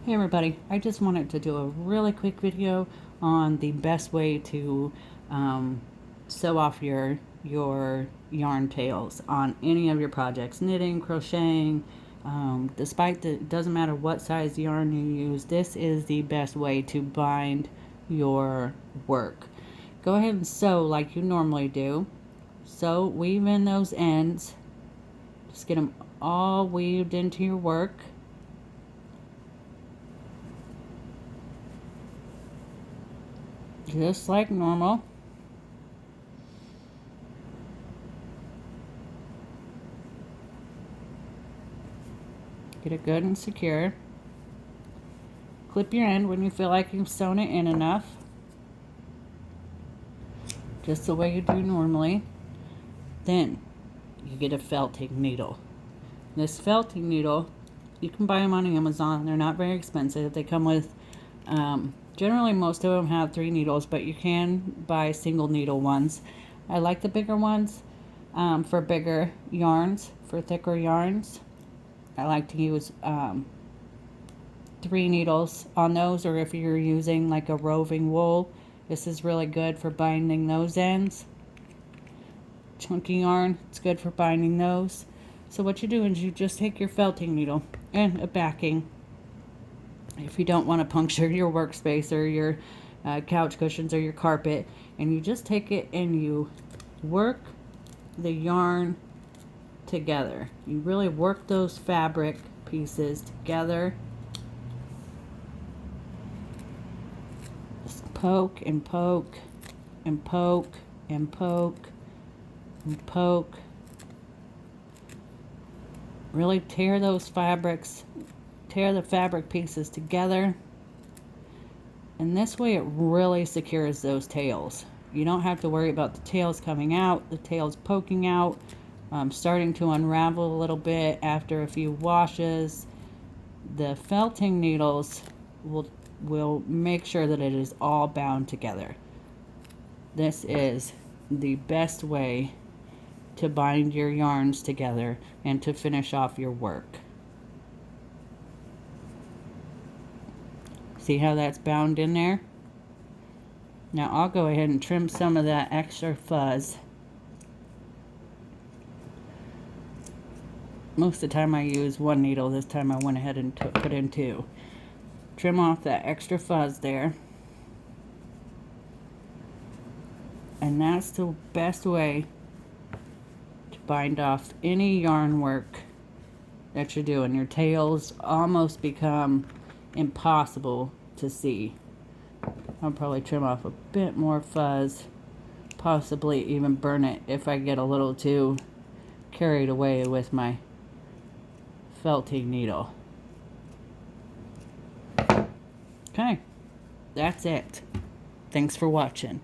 Hey everybody, I just wanted to do a really quick video on the best way to sew off your yarn tails on any of your projects, knitting, crocheting, it doesn't matter what size yarn you use, this is the best way to bind your work. Go ahead and sew like you normally do. Sew, weave in those ends, just get them all weaved into your work. Just like normal. Get it good and secure. Clip your end when you feel like you've sewn it in enough. Just the way you do normally. Then you get a felting needle. This felting needle, you can buy them on Amazon. They're not very expensive. They come with generally, most of them have 3 needles, but you can buy single needle ones. I like the bigger ones for bigger yarns, for thicker yarns. I like to use 3 needles on those, or if you're using like a roving wool, this is really good for binding those ends. Chunky yarn, it's good for binding those. So what you do is you just take your felting needle and a backing. If you don't want to puncture your workspace or your couch cushions or your carpet, and you just take it and you work the yarn together. You really work those fabric pieces together. Just poke and poke and poke and poke and poke. Really tear those fabrics. Tear the fabric pieces together, and this way it really secures those tails. You don't have to worry about the tails coming out, the tails poking out, starting to unravel a little bit after a few washes. The felting needles will make sure that it is all bound together. This is the best way to bind your yarns together and to finish off your work. See how that's bound in there? Now I'll go ahead and trim some of that extra fuzz. Most of the time I use 1 needle. This time I went ahead and put in 2. Trim off that extra fuzz there. And that's the best way to bind off any yarn work that you're doing. Your tails almost become impossible to see. I'll probably trim off a bit more fuzz, possibly even burn it if I get a little too carried away with my felting needle. Okay, that's it. Thanks for watching.